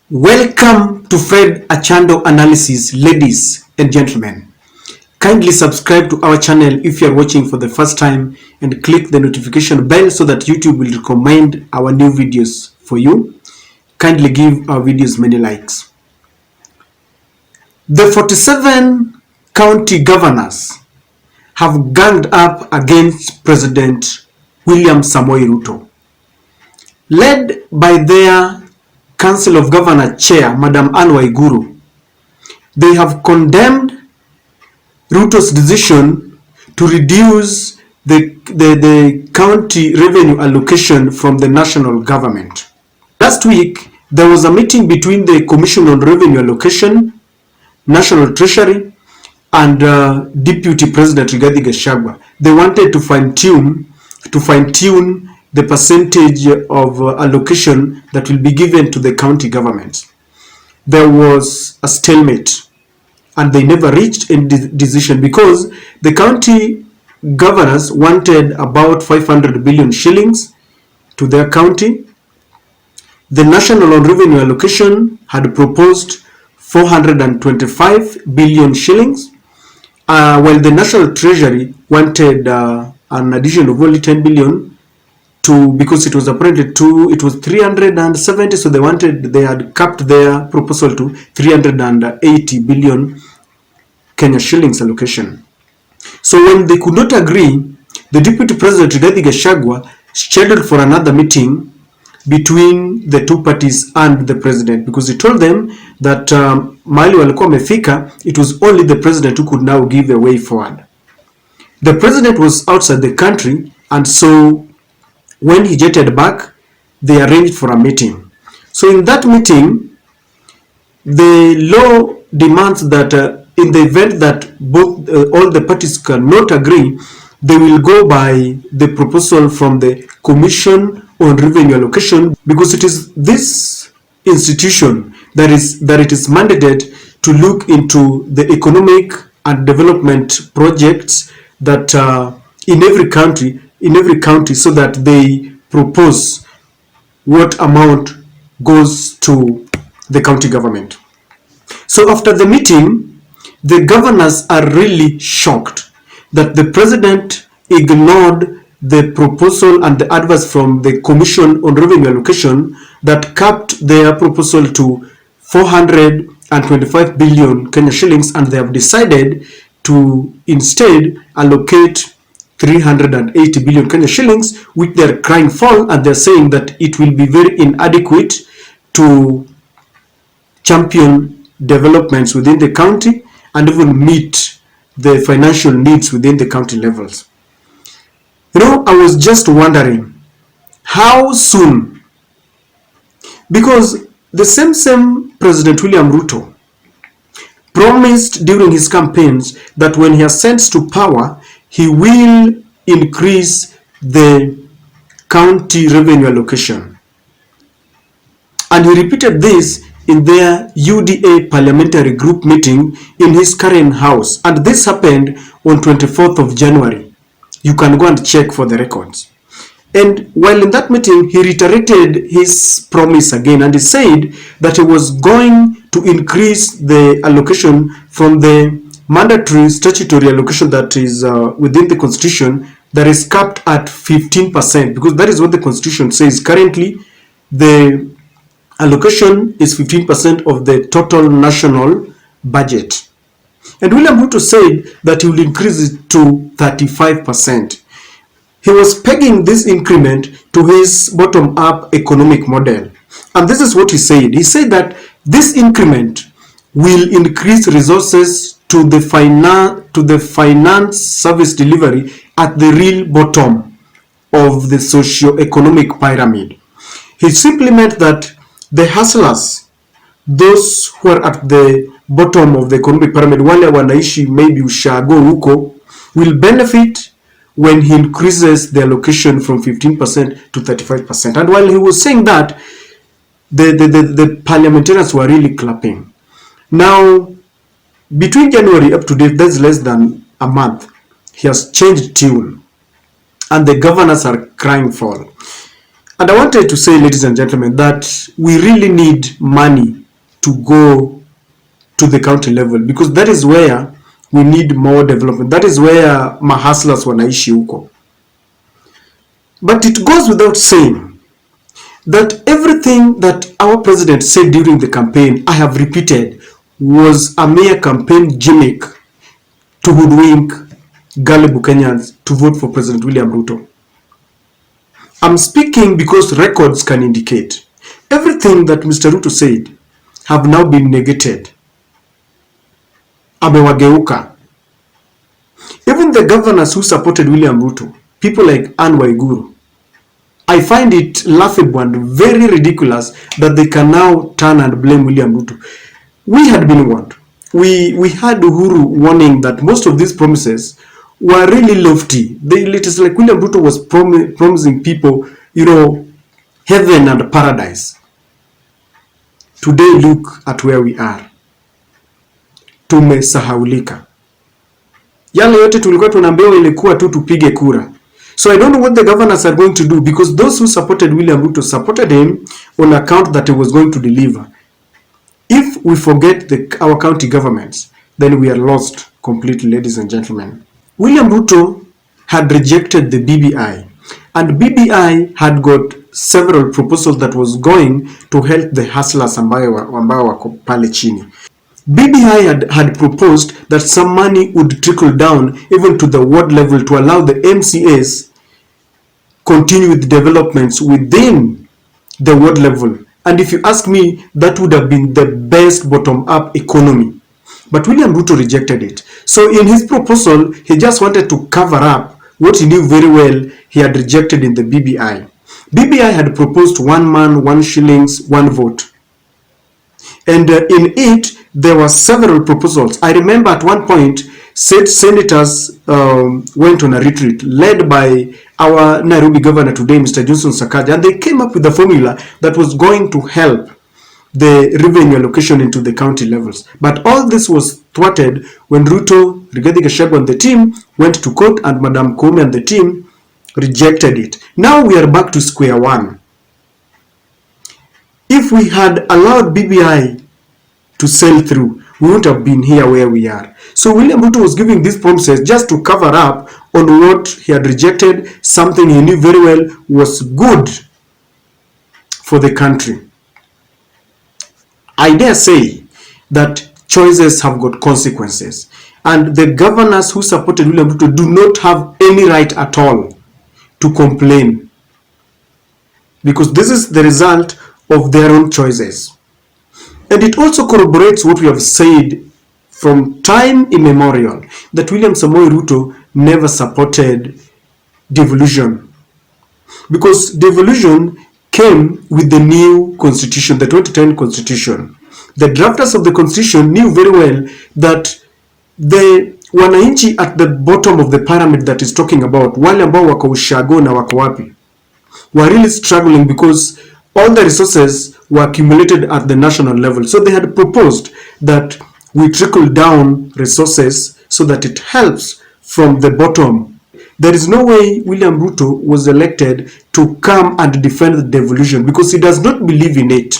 Welcome to Fred Achando Analysis, ladies and gentlemen. Kindly subscribe to our channel if you are watching for the first time and click the notification bell so that YouTube will recommend our new videos for you. Kindly give our videos many likes. The 47 county governors have ganged up against President William Samoei Ruto. Led by their Council of Governor Chair, Madam Waiguru, they have condemned Ruto's decision to reduce the county revenue allocation from the national government. Last week, there was a meeting between the Commission on Revenue Allocation, National Treasury, and Deputy President Fredrick Otieno. They wanted to fine-tune the percentage of allocation that will be given to the county governments. There was a stalemate and they never reached a decision because the county governors wanted about 500 billion shillings to their county. The National on Revenue Allocation had proposed 425 billion shillings, while the National Treasury wanted an addition of only 10 billion because it was apparently it was 370, so they had capped their proposal to 380 billion Kenya shillings allocation. So when they could not agree, the Deputy President Fredrick Otieno scheduled for another meeting between the two parties and the president, because he told them that mahali walikuwa wamefika, it was only the president who could now give a way forward. The president was outside the country, and so when he jetted back, they arranged for a meeting. So in that meeting, the law demands that in the event that all the parties cannot agree, they will go by the proposal from the Commission on Revenue Allocation, because it is this institution that it is mandated to look into the economic and development projects that in every county, so that they propose what amount goes to the county government. So after the meeting, the governors are really shocked that the president ignored the proposal and the advice from the Commission on Revenue Allocation that capped their proposal to 425 billion Kenya shillings, and they have decided to instead allocate 380 billion Kenya shillings, which they're crying foul, and they're saying that it will be very inadequate to champion developments within the county and even meet the financial needs within the county levels. You know, I was just wondering how soon, because the same President William Ruto promised during his campaigns that when he ascends to power, he will increase the county revenue allocation. And he repeated this in their UDA parliamentary group meeting in his current house. And this happened on 24th of January. You can go and check for the records. And while in that meeting, he reiterated his promise again, and he said that he was going to increase the allocation from the mandatory statutory allocation that is within the constitution, that is capped at 15%, because that is what the constitution says. Currently, the allocation is 15% of the total national budget. And William Ruto said that he will increase it to 35%. He was pegging this increment to his bottom-up economic model. And this is what he said. He said that this increment will increase resources to the finance service delivery at the real bottom of the socio-economic pyramid. He simply meant that the hustlers, those who are at the bottom of the economic pyramid, wale wanaishi maybe ushago huko, will benefit when he increases the allocation from 15% to 35%. And while he was saying that, the parliamentarians were really clapping. Now, between January up to date, that's less than a month, he has changed tune, and the governors are crying foul. And I wanted to say, ladies and gentlemen, that we really need money to go to the county level, because that is where we need more development. That is where mahaslas wanaishi huko. But it goes without saying that everything that our president said during the campaign, I have repeated, was a mere campaign gimmick to hoodwink gullible Kenyans to vote for President William Ruto. I'm speaking because records can indicate everything that Mr. Ruto said have now been negated. Amewageuka. Even the governors who supported William Ruto, people like Waiguru, I find it laughable and very ridiculous that they can now turn and blame William Ruto. We had been warned. We had Uhuru warning that most of these promises were really lofty. It is like William Ruto was promising people, heaven and paradise. Today, look at where we are. Tumesahaulika. Yale yote tulikuwa tunaambiwa ilikuwa tu tupige kura. So I don't know what the governors are going to do, because those who supported William Ruto supported him on account that he was going to deliver. If we forget our county governments, then we are lost completely, ladies and gentlemen. William Ruto had rejected the BBI, and BBI had got several proposals that was going to help the hustlers ambao wako pale chini. BBI had proposed that some money would trickle down even to the ward level to allow the MCAs continue with developments within the ward level. And if you ask me, that would have been the best bottom-up economy. But William Ruto rejected it. So in his proposal, he just wanted to cover up what he knew very well he had rejected in the BBI. BBI had proposed 1 man, 1 shillings, 1 vote. And in it, there were several proposals. I remember at one point, senators went on a retreat led by our Nairobi governor today, Mr. Johnson Sakaja, and they came up with a formula that was going to help the revenue allocation into the county levels. But all this was thwarted when Ruto, Rigathi Gachagua and the team went to court, and Madam Koome and the team rejected it. Now we are back to square one. If we had allowed BBI to sail through, we wouldn't have been here where we are. So William Ruto was giving these promises just to cover up on what he had rejected, something he knew very well was good for the country. I dare say that choices have got consequences, and the governors who supported William Ruto do not have any right at all to complain, because this is the result of their own choices. And it also corroborates what we have said from time immemorial, that William Samoei Ruto never supported devolution, because devolution came with the new constitution, the 2010 constitution. The drafters of the constitution knew very well that the wananchi at the bottom of the pyramid that is talking about, wale ambao wako ushago na wako wapi, were really struggling because all the resources were accumulated at the national level. So they had proposed that we trickle down resources so that it helps from the bottom. There is no way William Ruto was elected to come and defend the devolution, because he does not believe in it.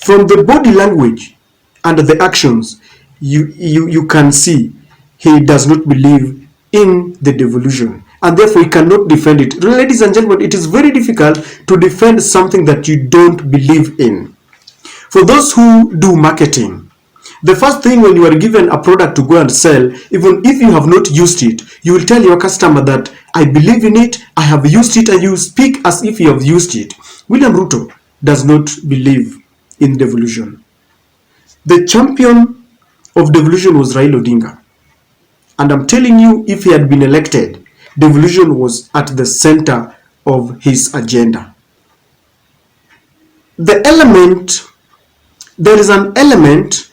From the body language and the actions, you can see he does not believe in the devolution, and therefore he cannot defend it. Ladies and gentlemen, it is very difficult to defend something that you don't believe in. For those who do marketing, the first thing when you are given a product to go and sell, even if you have not used it, you will tell your customer that I believe in it, I have used it, and you speak as if you have used it. William Ruto does not believe in devolution. The champion of devolution was Raila Odinga. And I'm telling you, if he had been elected, devolution was at the center of his agenda. There is an element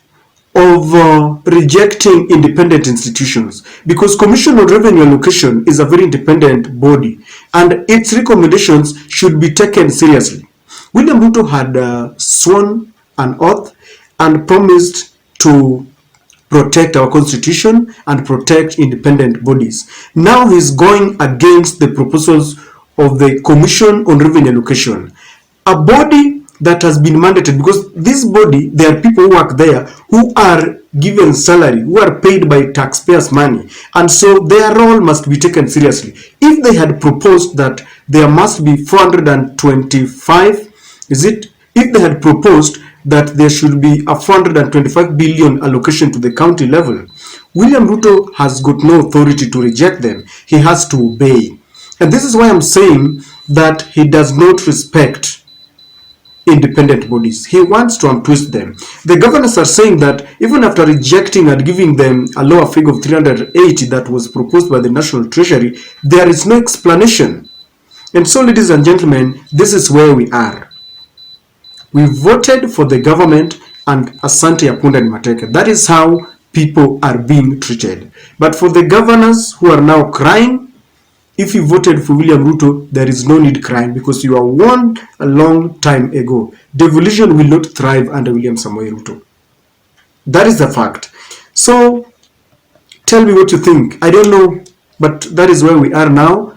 of rejecting independent institutions, because Commission on Revenue Allocation is a very independent body, and its recommendations should be taken seriously. William Ruto had sworn an oath and promised to protect our constitution and protect independent bodies. Now he's going against the proposals of the Commission on Revenue Allocation, a body that has been mandated, because this body, there are people who work there who are given salary, who are paid by taxpayers' money, and so their role must be taken seriously. If they had proposed that there must be 425, if they had proposed that there should be a 425 billion allocation to the county level, William Ruto has got no authority to reject them. He has to obey. And this is why I'm saying that he does not respect independent bodies. He wants to untwist them. The governors are saying that even after rejecting and giving them a lower figure of 380 that was proposed by the National Treasury, there is no explanation. And so, ladies and gentlemen, this is where we are. We voted for the government and Asante Apunda and Mateke. That is how people are being treated. But for the governors who are now crying, if you voted for William Ruto, there is no need crying, because you are warned a long time ago. Devolution will not thrive under William Samoei Ruto. That is the fact. So, tell me what you think. I don't know, but that is where we are now.